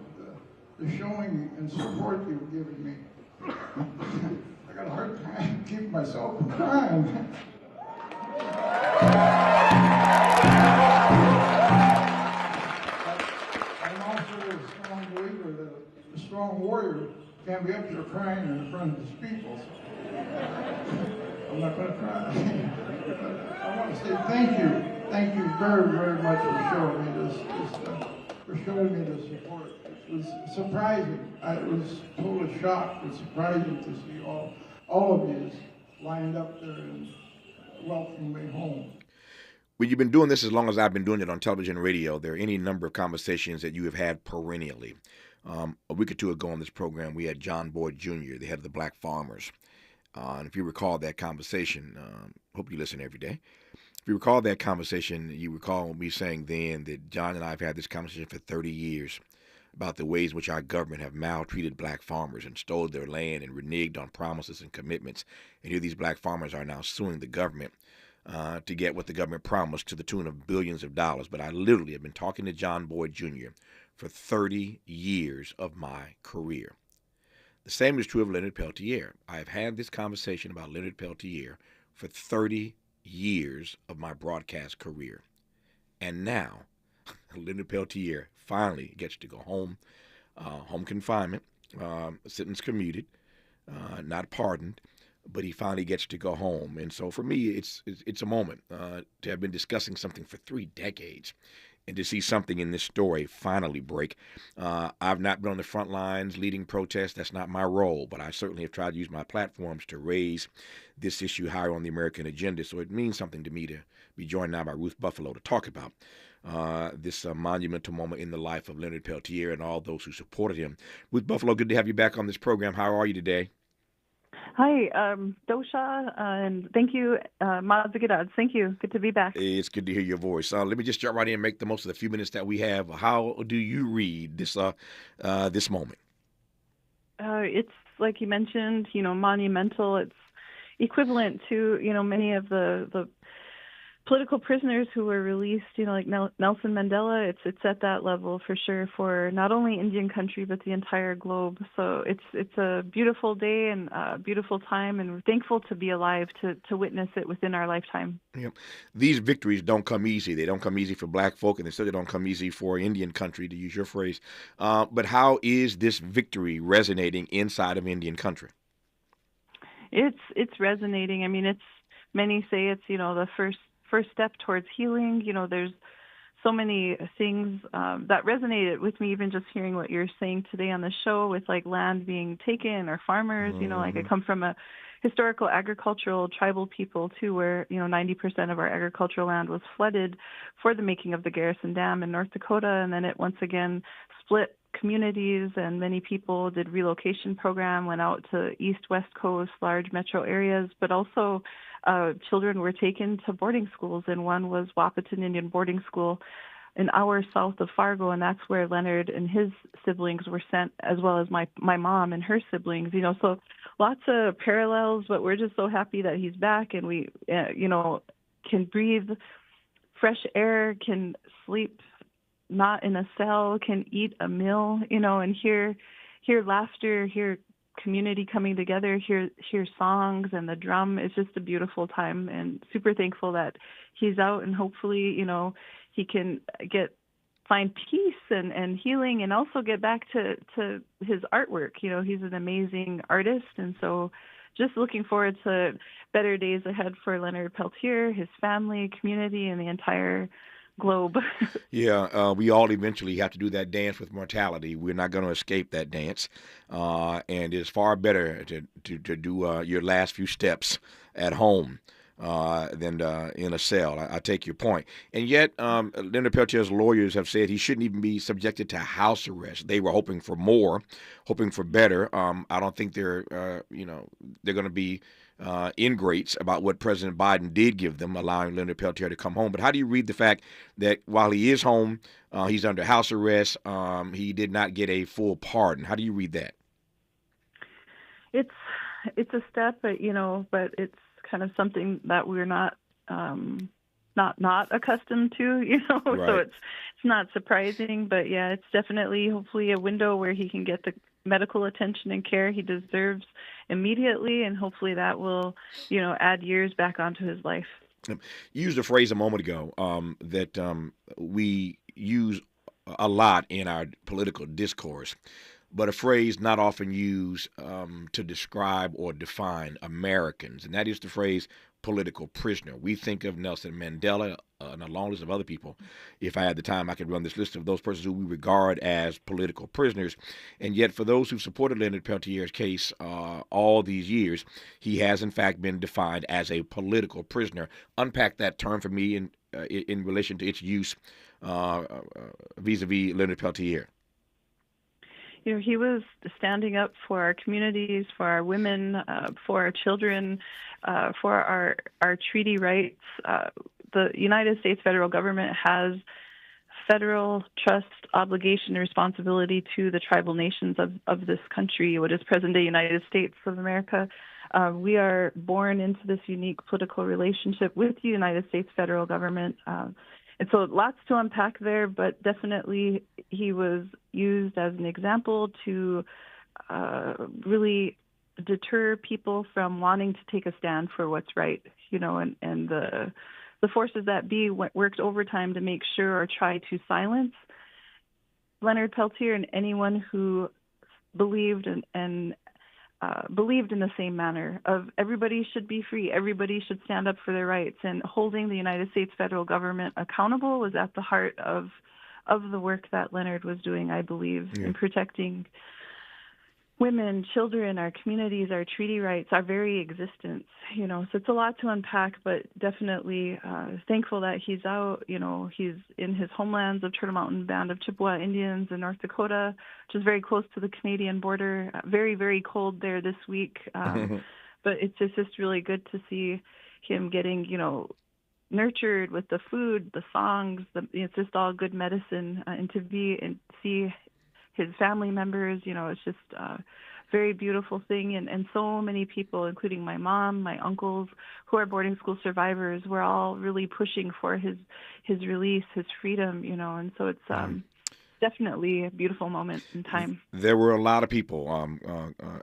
the showing and support you've given me. I got a hard time keeping myself from crying. I'm also a strong believer that a strong warrior can't be up here crying in front of his people. So I'm not going to cry. I want to say thank you. Thank you very, very much for showing me this support. It was surprising. I was totally shocked. It was surprising to see all of you lined up there and welcoming me home. Well, you've been doing this as long as I've been doing it on television and radio. There are any number of conversations that you have had perennially. A week or two ago on this program, we had John Boyd Jr., the head of the Black Farmers. And if you recall that conversation, hope you listen every day. If you recall that conversation, you recall me saying then that John and I have had this conversation for 30 years about the ways in which our government have maltreated black farmers and stole their land and reneged on promises and commitments. And here these black farmers are now suing the government to get what the government promised to the tune of billions of dollars. But I literally have been talking to John Boyd Jr. for 30 years of my career. The same is true of Leonard Peltier. I have had this conversation about Leonard Peltier for 30 years of my broadcast career. And now, Leonard Peltier finally gets to go home, home confinement, sentence commuted, not pardoned, but he finally gets to go home. And so for me, it's a moment to have been discussing something for 3 decades and to see something in this story finally break. I've not been on the front lines leading protests. That's not my role, but I certainly have tried to use my platforms to raise this issue higher on the American agenda. So it means something to me to be joined now by Ruth Buffalo to talk about this monumental moment in the life of Leonard Peltier and all those who supported him. Ruth Buffalo, good to have you back on this program. How are you today? Hi, Dosha, and thank you, Mazagadad. Thank you. Good to be back. It's good to hear your voice. Let me just jump right in and make the most of the few minutes that we have. How do you read this this moment? It's like you mentioned, monumental. It's equivalent to, many of the political prisoners who were released, like Nelson Mandela, it's at that level for sure for not only Indian country but the entire globe. So it's a beautiful day and a beautiful time, and we're thankful to be alive to witness it within our lifetime. Yep. These victories don't come easy. They don't come easy for black folk, and they certainly don't come easy for Indian country, to use your phrase. But how is this victory resonating inside of Indian country? It's resonating. I mean, many say it's the first step towards healing. There's so many things that resonated with me, even just hearing what you're saying today on the show with like land being taken or farmers. Like I come from a historical agricultural tribal people too, where 90% of our agricultural land was flooded for the making of the Garrison Dam in North Dakota, and then it once again split communities, and many people did relocation program, went out to east, west coast, large metro areas, but also children were taken to boarding schools, and one was Wahpeton Indian Boarding School an hour south of Fargo, and that's where Leonard and his siblings were sent, as well as my mom and her siblings. So lots of parallels, but we're just so happy that he's back, and we can breathe fresh air, can sleep not in a cell, can eat a meal, and hear laughter, hear community coming together, hear songs and the drum. It's just a beautiful time, and super thankful that he's out, and hopefully, he can find peace and healing, and also get back to his artwork. He's an amazing artist, and so just looking forward to better days ahead for Leonard Peltier, his family, community, and the entire globe. Yeah, we all eventually have to do that dance with mortality. We're not going to escape that dance, and it's far better to do your last few steps at home than in a cell. I take your point. And yet, Leonard Peltier's lawyers have said he shouldn't even be subjected to house arrest. They were hoping for more, hoping for better. I don't think they're going to be ingrates about what President Biden did give them, allowing Leonard Peltier to come home. But how do you read the fact that while he is home, he's under house arrest, he did not get a full pardon? How do you read that? It's a step, but it's kind of something that we're not accustomed to, Right. So it's not surprising, but yeah, it's definitely hopefully a window where he can get the medical attention and care he deserves immediately, and hopefully that will, add years back onto his life. You used a phrase a moment ago that we use a lot in our political discourse, but a phrase not often used to describe or define Americans, and that is the phrase political prisoner. We think of Nelson Mandela and a long list of other people. If I had the time, I could run this list of those persons who we regard as political prisoners. And yet, for those who supported Leonard Peltier's case all these years, he has, in fact, been defined as a political prisoner. Unpack that term for me in relation to its use vis-a-vis Leonard Peltier. He was standing up for our communities, for our women, for our children, for our treaty rights. The United States federal government has federal trust, obligation, and responsibility to the tribal nations of this country, what is present-day United States of America. We are born into this unique political relationship with the United States federal government. And so lots to unpack there, but definitely he was used as an example to really deter people from wanting to take a stand for what's right, and the forces that be worked overtime to make sure or try to silence Leonard Peltier and anyone who believed and believed in the same manner of everybody should be free, everybody should stand up for their rights, and holding the United States federal government accountable was at the heart of the work that Leonard was doing, I believe, in protecting women, children, our communities, our treaty rights, our very existence. So it's a lot to unpack, but definitely thankful that he's out. He's in his homelands of Turtle Mountain Band of Chippewa Indians in North Dakota, which is very close to the Canadian border. Very, very cold there this week. But it's just really good to see him getting, nurtured with the food, the songs. It's just all good medicine, and to see his family members, it's just very beautiful thing. And so many people, including my mom, my uncles, who are boarding school survivors, we're all really pushing for his release, his freedom, and so it's definitely a beautiful moment in time. There were a lot of people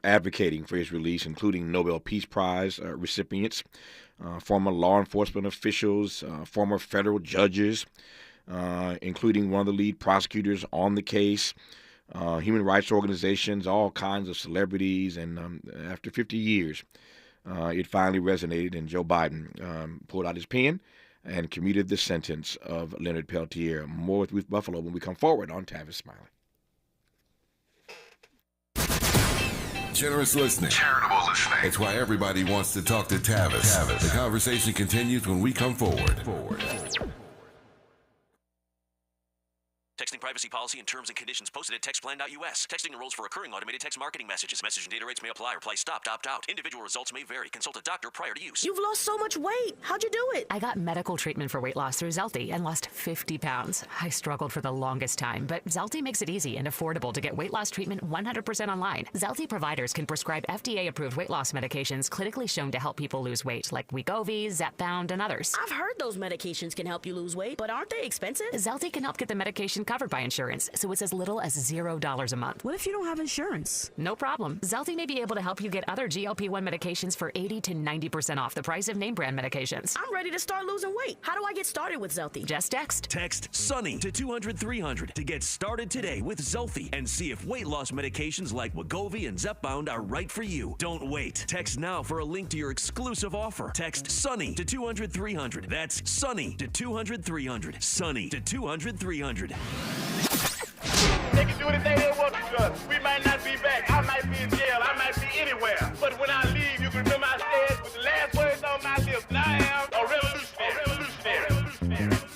advocating for his release, including Nobel Peace Prize recipients, former law enforcement officials, former federal judges, including one of the lead prosecutors on the case, human rights organizations, all kinds of celebrities. And after 50 years, it finally resonated, and Joe Biden pulled out his pen and commuted the sentence of Leonard Peltier. More with Ruth Buffalo when we come forward on Tavis Smiley. Generous listening. Charitable listening. It's why everybody wants to talk to Tavis. The conversation continues when we come forward. Texting privacy policy and terms and conditions posted at textplan.us. Texting enrolls for recurring automated text marketing messages. Message and data rates may apply. Reply stopped, opt out. Individual results may vary. Consult a doctor prior to use. You've lost so much weight. How'd you do it? I got medical treatment for weight loss through Zelty and lost 50 pounds. I struggled for the longest time, but Zelty makes it easy and affordable to get weight loss treatment 100% online. Zelty providers can prescribe FDA-approved weight loss medications clinically shown to help people lose weight, like Wegovy, Zepbound, and others. I've heard those medications can help you lose weight, but aren't they expensive? Zelty can help get the medication covered by insurance, so it's as little as $0 a month. What if you don't have insurance? No problem. Zelty may be able to help you get other GLP-1 medications for 80 to 90% off the price of name brand medications. I'm ready to start losing weight. How do I get started with Zelty? Just text. Text SUNNY to 200-300 to get started today with Zelty and see if weight loss medications like Wegovy and Zepbound are right for you. Don't wait. Text now for a link to your exclusive offer. Text SUNNY to 200-300. That's SUNNY to 200-300. SUNNY to 200-300. They can do anything they want to us. We might not be back. I might be in jail. I might be anywhere. But when I leave, you can remember I said with the last words on my lips, and I am a revolutionary.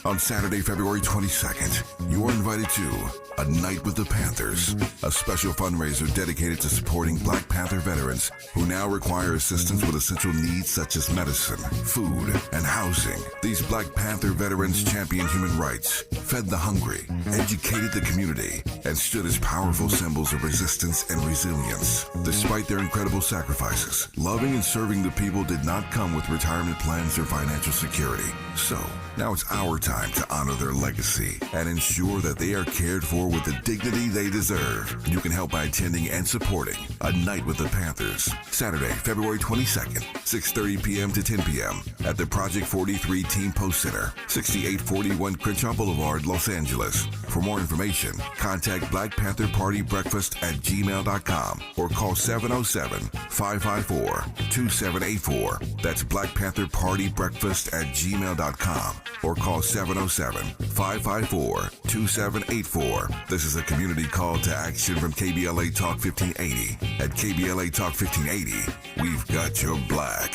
On Saturday, February 22nd, you are invited to A Night with the Panthers, a special fundraiser dedicated to supporting Black Panther veterans who now require assistance with essential needs such as medicine, food, and housing. These Black Panther veterans championed human rights, fed the hungry, educated the community, and stood as powerful symbols of resistance and resilience. Despite their incredible sacrifices, loving and serving the people did not come with retirement plans or financial security. So, now it's our time to honor their legacy and ensure that they are cared for with the dignity they deserve. You can help by attending and supporting A Night with the Panthers, Saturday, February 22nd, 6:30 p.m. to 10 p.m. at the Project 43 Team Post Center, 6841 Crenshaw Boulevard, Los Angeles. For more information, contact Black Panther Party Breakfast at gmail.com or call 707-554-2784. That's Black Panther Party Breakfast at gmail.com or call 707-554-2784. This is a community call to action from KBLA Talk 1580. At KBLA Talk 1580, we've got your black.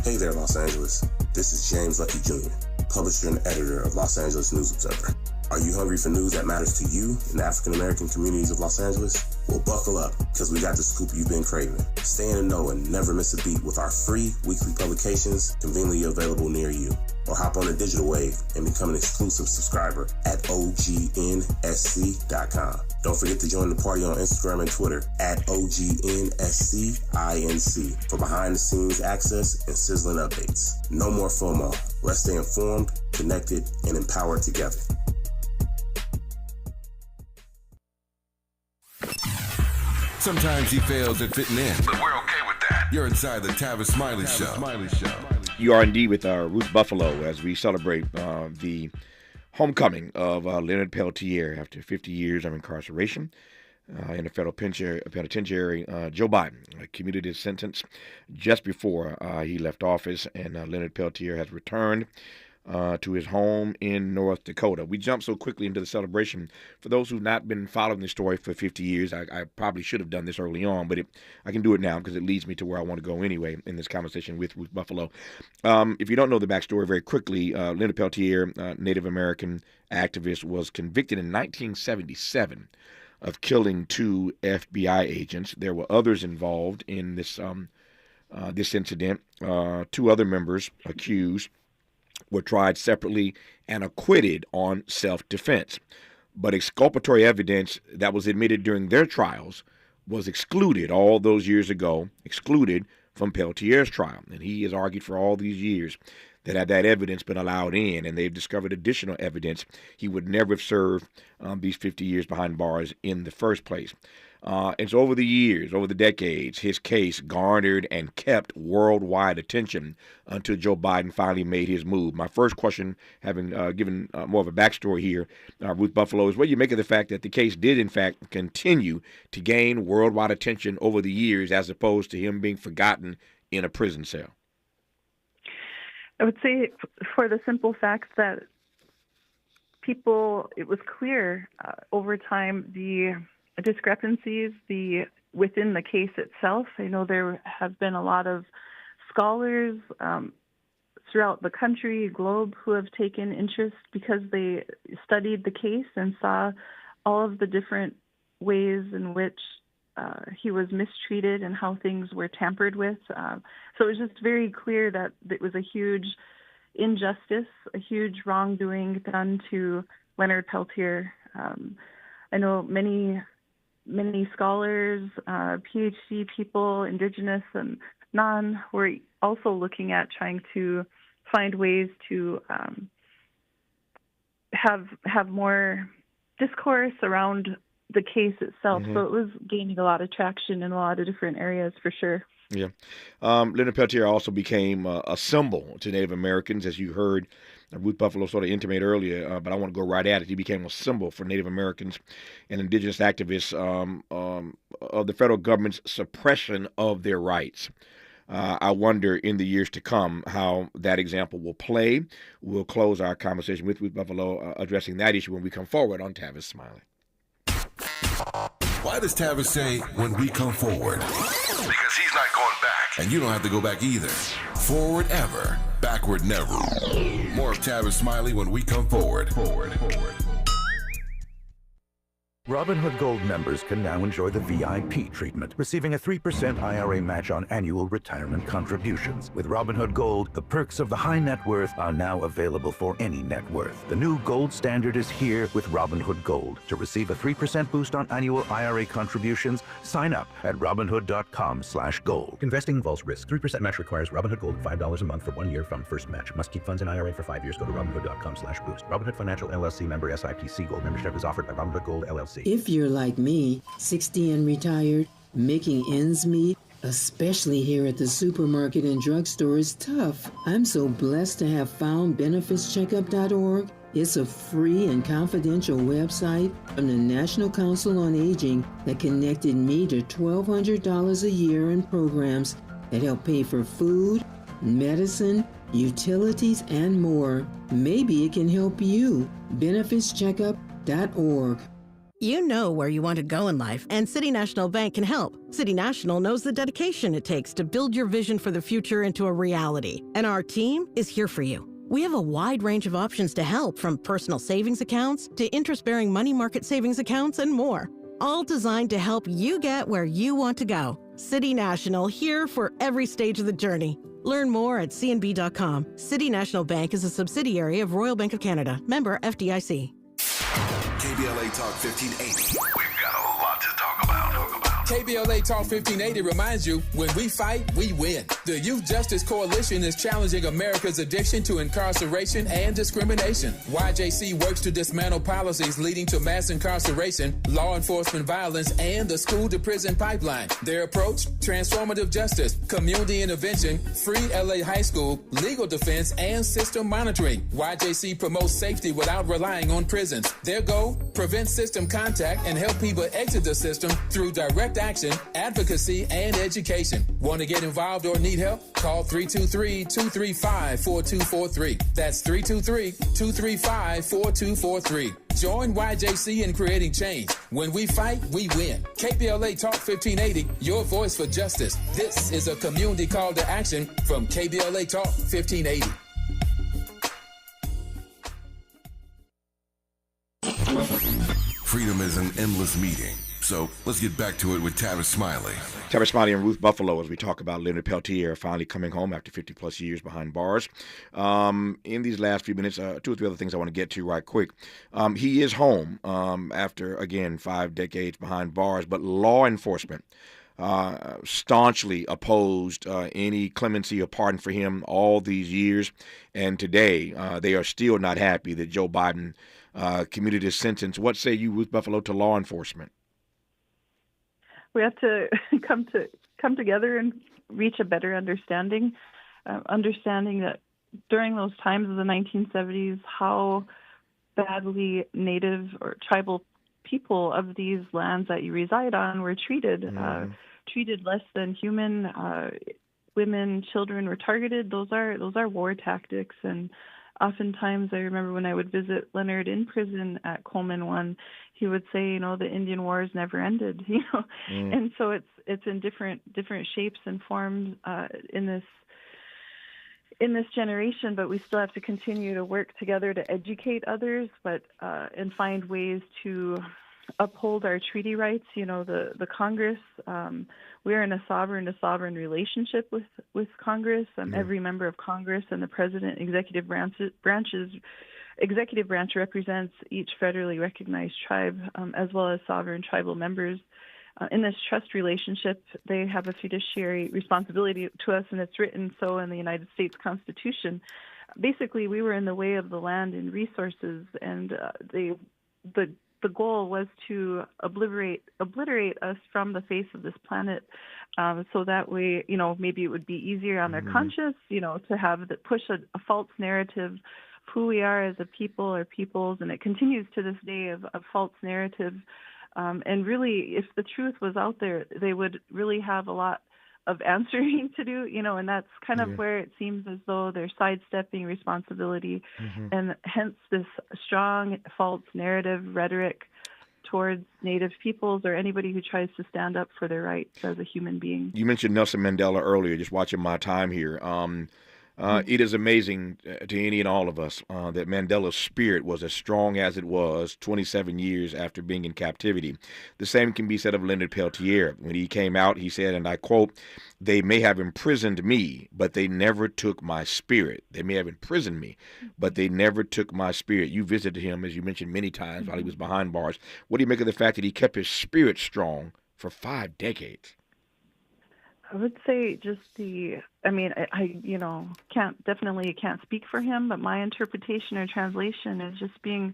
Hey there, Los Angeles. This is James Lucky Jr., publisher and editor of Los Angeles News Observer. Are you hungry for news that matters to you in the African-American communities of Los Angeles? Well, buckle up, because we got the scoop you've been craving. Stay in the know and never miss a beat with our free weekly publications conveniently available near you. Or hop on the digital wave and become an exclusive subscriber at OGNSC.com. Don't forget to join the party on Instagram and Twitter at OGNSCINC for behind-the-scenes access and sizzling updates. No more FOMO. Let's stay informed, connected, and empowered together. Sometimes he fails at fitting in, but we're okay with that. You're inside the Tavis Smiley Show. You are indeed with Ruth Buffalo as we celebrate the homecoming of Leonard Peltier after 50 years of incarceration in a federal penitentiary. Joe Biden commuted his sentence just before he left office, and Leonard Peltier has returned to his home in North Dakota. We jumped so quickly into the celebration. For those who've not been following the story for 50 years, I probably should have done this early on, but I can do it now because it leads me to where I want to go anyway in this conversation with Ruth Buffalo. If you don't know the backstory very quickly, Leonard Peltier, Native American activist, was convicted in 1977 of killing 2 FBI agents. There were others involved in this incident. 2 other members accused were tried separately and acquitted on self-defense. but exculpatory evidence that was admitted during their trials was excluded all those years ago, excluded from Peltier's trial. And he has argued for all these years that had that evidence been allowed in, and they've discovered additional evidence, he would never have served these 50 years behind bars in the first place. And so over the years, over the decades, his case garnered and kept worldwide attention until Joe Biden finally made his move. My first question, having given more of a backstory here, Ruth Buffalo, is what you make of the fact that the case did, in fact, continue to gain worldwide attention over the years as opposed to him being forgotten in a prison cell? I would say for the simple fact that it was clear over time the discrepancies within the case itself. I know there have been a lot of scholars throughout the country, globe, who have taken interest because they studied the case and saw all of the different ways in which he was mistreated and how things were tampered with. So it was just very clear that it was a huge injustice, a huge wrongdoing done to Leonard Peltier. I know many scholars, PhD people, Indigenous and non, were also looking at trying to find ways to have more discourse around the case itself. So it was gaining a lot of traction in a lot of different areas for sure. Yeah. Leonard Peltier also became a symbol to Native Americans, as you heard Ruth Buffalo sort of intimate earlier, but I want to go right at it. He became a symbol for Native Americans and indigenous activists of the federal government's suppression of their rights. I wonder in the years to come how that example will play. We'll close our conversation with Ruth Buffalo addressing that issue when we come forward on Tavis Smiley. Why does Tavis say when we come forward? Because he's not going back. And you don't have to go back either. Forward ever, backward never. More of Tavis Smiley when we come forward. Robinhood Gold members can now enjoy the VIP treatment, receiving a 3% IRA match on annual retirement contributions. With Robinhood Gold, the perks of the high net worth are now available for any net worth. The new gold standard is here with Robinhood Gold. To receive a 3% boost on annual IRA contributions, sign up at Robinhood.com/gold. Investing involves risk. 3% match requires Robinhood Gold $5 a month for 1 year from first match. Must keep funds in IRA for 5 years. Go to Robinhood.com/boost. Robinhood Financial LLC member SIPC. Gold membership is offered by Robinhood Gold LLC. If you're like me, 60 and retired, making ends meet, especially here at the supermarket and drugstore, is tough. I'm so blessed to have found benefitscheckup.org. It's a free and confidential website from the National Council on Aging that connected me to $1,200 a year in programs that help pay for food, medicine, utilities, and more. Maybe it can help you. benefitscheckup.org. You know where you want to go in life, and City National Bank can help. City National knows the dedication it takes to build your vision for the future into a reality, and our team is here for you. We have a wide range of options to help, from personal savings accounts to interest-bearing money market savings accounts and more, all designed to help you get where you want to go. City National, here for every stage of the journey. Learn more at cnb.com. City National Bank is a subsidiary of Royal Bank of Canada, member FDIC. KBLA Talk 1580. We've got a lot to talk about. KBLA Talk 1580 reminds you, when we fight, we win. The Youth Justice Coalition is challenging America's addiction to incarceration and discrimination. YJC works to dismantle policies leading to mass incarceration, law enforcement violence, and the school-to-prison pipeline. Their approach, transformative justice, community intervention, free LA high school, legal defense, and system monitoring. YJC promotes safety without relying on prisons. Their goal, prevent system contact and help people exit the system through direct action, advocacy, and education. Want to get involved or need help? Call 323-235-4243. That's 323-235-4243. Join YJC in creating change. When we fight, we win. KBLA Talk 1580, your voice for justice. This is a community call to action from KBLA Talk 1580. Freedom is an endless meeting. So let's get back to it with Tavis Smiley. Tavis Smiley and Ruth Buffalo as we talk about Leonard Peltier finally coming home after 50-plus years behind bars. In these last few minutes, 2 or 3 other things I want to get to right quick. He is home after, again, 5 decades behind bars, but law enforcement staunchly opposed any clemency or pardon for him all these years. And today, they are still not happy that Joe Biden commuted his sentence. What say you, Ruth Buffalo, to law enforcement? We have to come together and reach a better understanding that during those times of the 1970s, how badly Native or tribal people of these lands that you reside on were treated, treated less than human. Women, children were targeted. Those are war tactics. And oftentimes, I remember when I would visit Leonard in prison at Coleman 1, he would say, the Indian Wars never ended. And so it's in different shapes and forms in this generation, but we still have to continue to work together to educate others, and find ways to uphold our treaty rights. The Congress, we're in a sovereign relationship with Congress. Every member of Congress and the president, executive branch represents each federally recognized tribe, as well as sovereign tribal members. In this trust relationship, they have a fiduciary responsibility to us, and it's written so in the United States Constitution. Basically, we were in the way of the land and resources, and the goal was to obliterate us from the face of this planet, so that way, maybe it would be easier on their conscience, to have push a false narrative of who we are as a people or peoples, and it continues to this day of false narrative. And really, if the truth was out there, they would really have a lot of answering to do, and that's kind of where it seems as though they're sidestepping responsibility, and hence this strong false narrative rhetoric towards Native peoples or anybody who tries to stand up for their rights as a human being. You mentioned Nelson Mandela earlier, just watching my time here. It is amazing to any and all of us that Mandela's spirit was as strong as it was 27 years after being in captivity. The same can be said of Leonard Peltier. When he came out, he said, and I quote, "They may have imprisoned me, but they never took my spirit. They may have imprisoned me, but they never took my spirit." You visited him, as you mentioned, many times while he was behind bars. What do you make of the fact that he kept his spirit strong for 5 decades? I would say just I can't speak for him, but my interpretation or translation is just being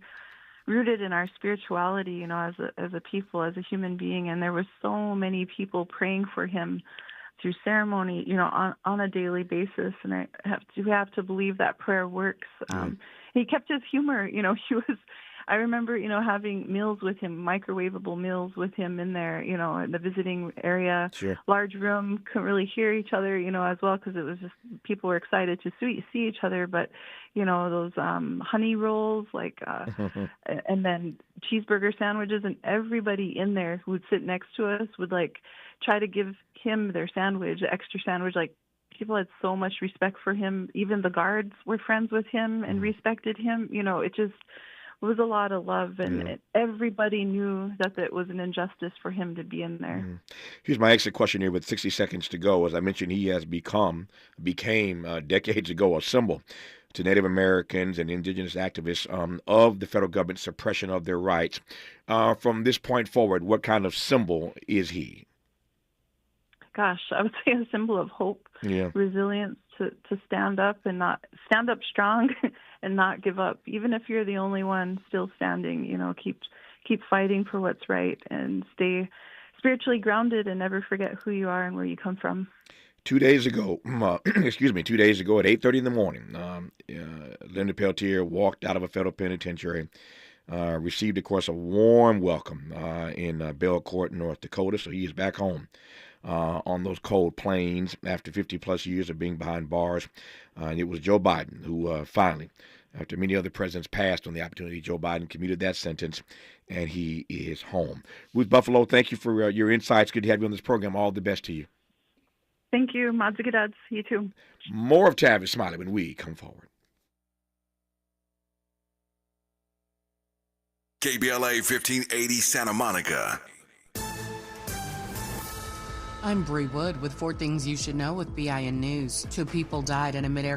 rooted in our spirituality, as a people, as a human being. And there were so many people praying for him through ceremony, on a daily basis. And I have to believe that prayer works. He kept his humor, I remember, having meals with him, microwavable meals with him in there, in the visiting area. Sure. Large room, couldn't really hear each other, as well, because it was just people were excited to see each other. But, those honey rolls, and then cheeseburger sandwiches, and everybody in there who would sit next to us would try to give him their sandwich, extra sandwich, people had so much respect for him. Even the guards were friends with him and respected him. It was a lot of love, and everybody knew that it was an injustice for him to be in there. Here's my exit question here with 60 seconds to go. As I mentioned, he has became decades ago a symbol to Native Americans and indigenous activists of the federal government's suppression of their rights. From this point forward, what kind of symbol is he? Gosh, I would say a symbol of hope, resilience, to stand up and not stand up strong and not give up. Even if you're the only one still standing, keep fighting for what's right and stay spiritually grounded and never forget who you are and where you come from. 2 days ago, 2 days ago at 8:30 in the morning, Leonard Peltier walked out of a federal penitentiary, received, of course, a warm welcome in Belcourt, North Dakota. So he is back home on those cold plains after 50-plus years of being behind bars. And it was Joe Biden who finally, after many other presidents passed on the opportunity, Joe Biden commuted that sentence, and he is home. Ruth Buffalo, thank you for your insights. Good to have you on this program. All the best to you. Thank you. Madzigadad. You too. More of Tavis Smiley when we come forward. KBLA 1580 Santa Monica. I'm Bree Wood with 4 Things You Should Know with BIN News. 2 people died in a midair